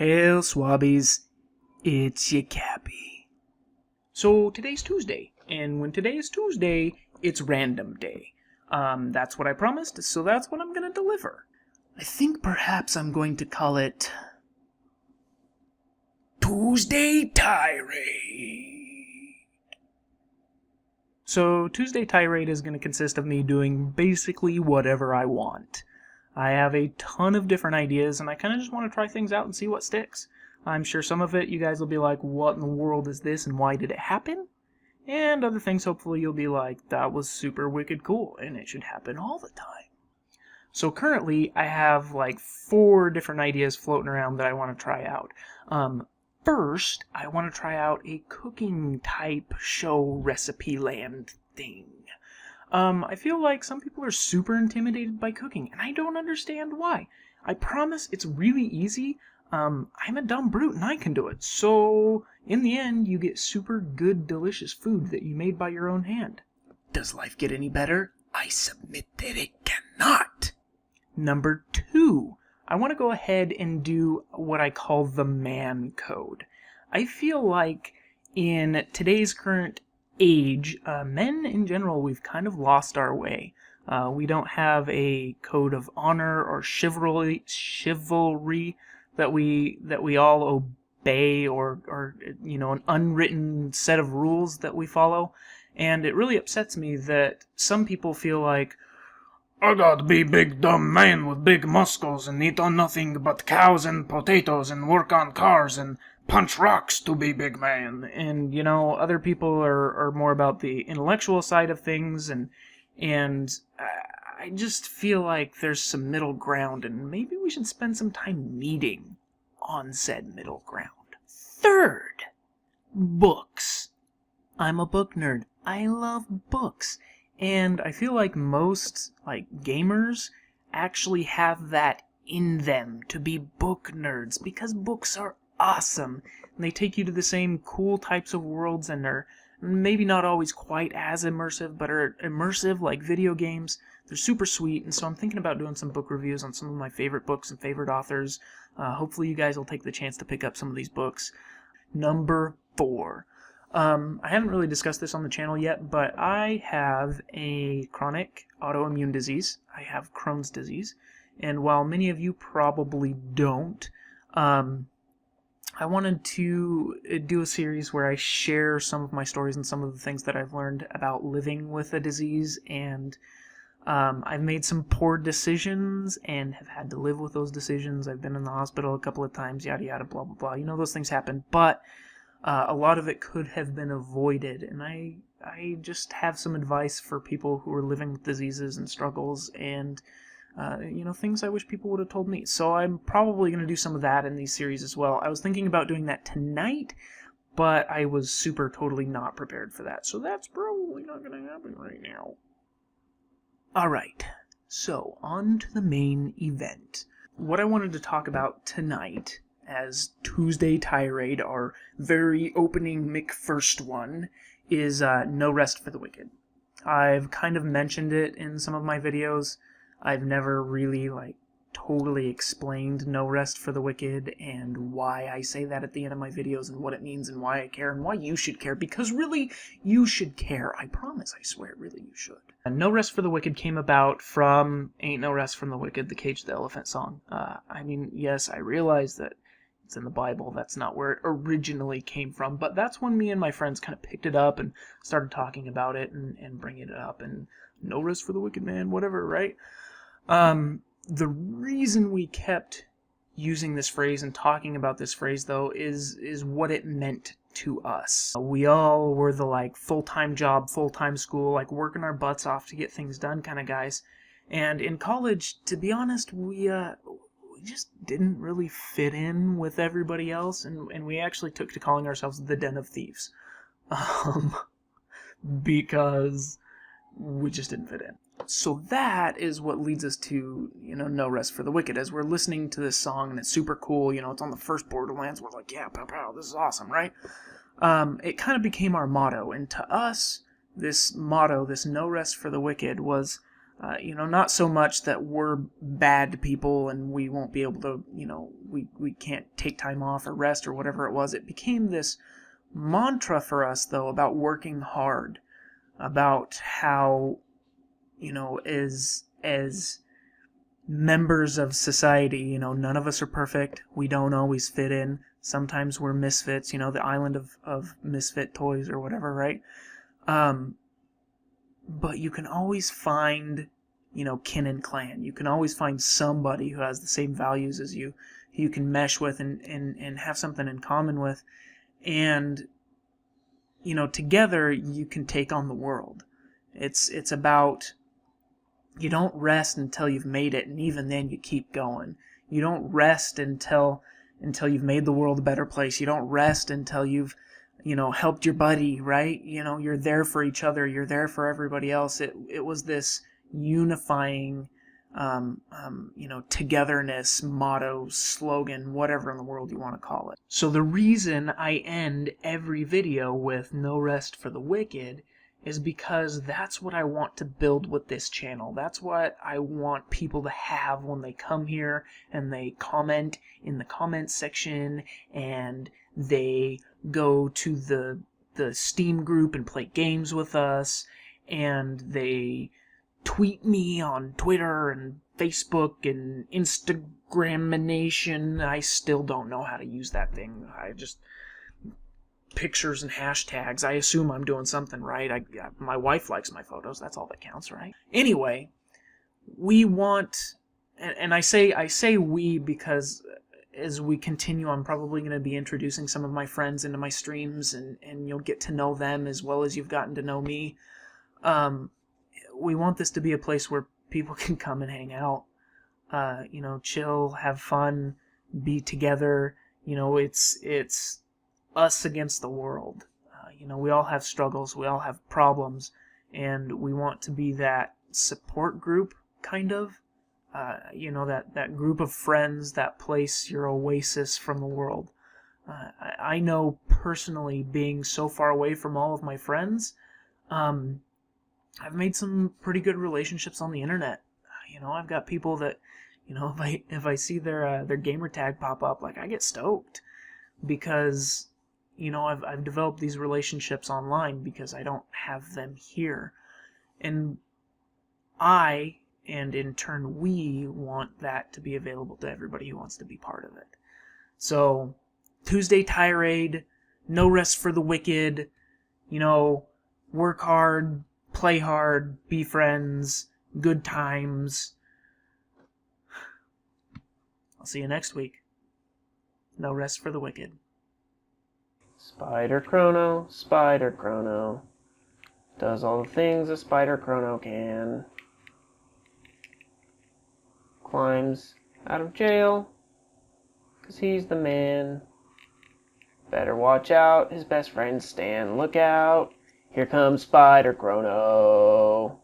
Hail Swabbies, it's your Cappy. So today's Tuesday, and when today is Tuesday, it's random day. That's what I promised, so that's what I'm gonna deliver. I think perhaps I'm going to call it Tuesday Tirade. So Tuesday Tirade is going to consist of me doing basically whatever I want. I have a ton of different ideas, and I kind of just want to try things out and see what sticks. I'm sure some of it you guys will be like, what in the world is this and why did it happen? And other things, hopefully you'll be like, that was super wicked cool and it should happen all the time. So currently I have like 4 different ideas floating around that I want to try out. First, I want to try out a cooking type show recipe land thing. I feel like some people are super intimidated by cooking, and I don't understand why. I promise it's really easy. I'm a dumb brute and I can do it. So, in the end, you get super good, delicious food that you made by your own hand. Does life get any better? I submit that it cannot. Number 2. I want to go ahead and do what I call the man code. I feel like in today's current age, men in general, we've kind of lost our way. We don't have a code of honor or chivalry that we all obey, or an unwritten set of rules that we follow. And it really upsets me that some people feel like, I gotta be big dumb man with big muscles and eat on nothing but cows and potatoes and work on cars and punch rocks to be big man. And, other people are more about the intellectual side of things, and I just feel like there's some middle ground, and maybe we should spend some time meeting on said middle ground. Third, books. I'm a book nerd. I love books. And I feel like most, gamers actually have that in them to be book nerds, because books are awesome. And they take you to the same cool types of worlds, and are maybe not always quite as immersive, but are immersive like video games. They're super sweet, and so I'm thinking about doing some book reviews on some of my favorite books and favorite authors. Hopefully you guys will take the chance to pick up some of these books. Number 4. I haven't really discussed this on the channel yet, but I have a chronic autoimmune disease. I have Crohn's disease, and while many of you probably don't, I wanted to do a series where I share some of my stories and some of the things that I've learned about living with a disease, and I've made some poor decisions and have had to live with those decisions. I've been in the hospital a couple of times, yada yada, blah blah blah. Those things happen, but a lot of it could have been avoided, and I just have some advice for people who are living with diseases and struggles, and things I wish people would have told me. So I'm probably going to do some of that in these series as well. I was thinking about doing that tonight, but I was totally not prepared for that. So that's probably not going to happen right now. Alright, so on to the main event. What I wanted to talk about tonight as Tuesday Tirade, our very opening McFirst one, is No Rest for the Wicked. I've kind of mentioned it in some of my videos. I've never really, totally explained No Rest for the Wicked, and why I say that at the end of my videos, and what it means, and why I care, and why you should care, because really, you should care. I promise, I swear, really, you should. And No Rest for the Wicked came about from Ain't No Rest from the Wicked, the Cage the Elephant song. Yes, I realize that it's in the Bible. That's not where it originally came from, but that's when me and my friends kind of picked it up and started talking about it and bringing it up, and no rest for the wicked, man, whatever, right? The reason we kept using this phrase and talking about this phrase, though, is what it meant to us. We all were the full-time job, full-time school, working our butts off to get things done kind of guys. And in college, to be honest, we just didn't really fit in with everybody else, and we actually took to calling ourselves the Den of Thieves. Because we just didn't fit in. So that is what leads us to, No Rest for the Wicked. As we're listening to this song, and it's super cool, it's on the first Borderlands, we're like, yeah, pow pow, this is awesome, right? It kind of became our motto, and to us, this motto, this No Rest for the Wicked, was Not so much that we're bad people and we won't be able to, we can't take time off or rest or whatever it was. It became this mantra for us, though, about working hard, about how, as members of society, none of us are perfect. We don't always fit in. Sometimes we're misfits, the island of misfit toys or whatever, right? But you can always find, kin and clan. You can always find somebody who has the same values as you, who you can mesh with and have something in common with. And, together you can take on the world. It's about, you don't rest until you've made it, and even then you keep going. You don't rest until you've made the world a better place. You don't rest until you've, helped your buddy, right? You're there for each other. You're there for everybody else. It was this unifying, togetherness, motto, slogan, whatever in the world you want to call it. So the reason I end every video with "No rest for the wicked" is because that's what I want to build with this channel. That's what I want people to have when they come here and they comment in the comment section and they go to the Steam group and play games with us, and they tweet me on Twitter and Facebook and Instagramination. I still don't know how to use that thing. Pictures and hashtags. I assume I'm doing something right. My wife likes my photos. That's all that counts, right? Anyway, we want, and I say we because as we continue, I'm probably going to be introducing some of my friends into my streams, and you'll get to know them as well as you've gotten to know me. We want this to be a place where people can come and hang out, chill, have fun, be together. It's us against the world. We all have struggles, we all have problems, and we want to be that support group, kind of. That group of friends, that place, your oasis from the world. I know personally, being so far away from all of my friends, I've made some pretty good relationships on the internet. I've got people that, if I see their gamer tag pop up, like, I get stoked because I've developed these relationships online because I don't have them here. And and in turn we want that to be available to everybody who wants to be part of it. So, Tuesday Tirade, no rest for the wicked, work hard, play hard, be friends, good times. I'll see you next week. No rest for the wicked. Spider Chrono does all the things a Spider Chrono can. Climbs out of jail, 'cause he's the man. Better watch out, his best friend Stan, look out. Here comes Spider Chrono.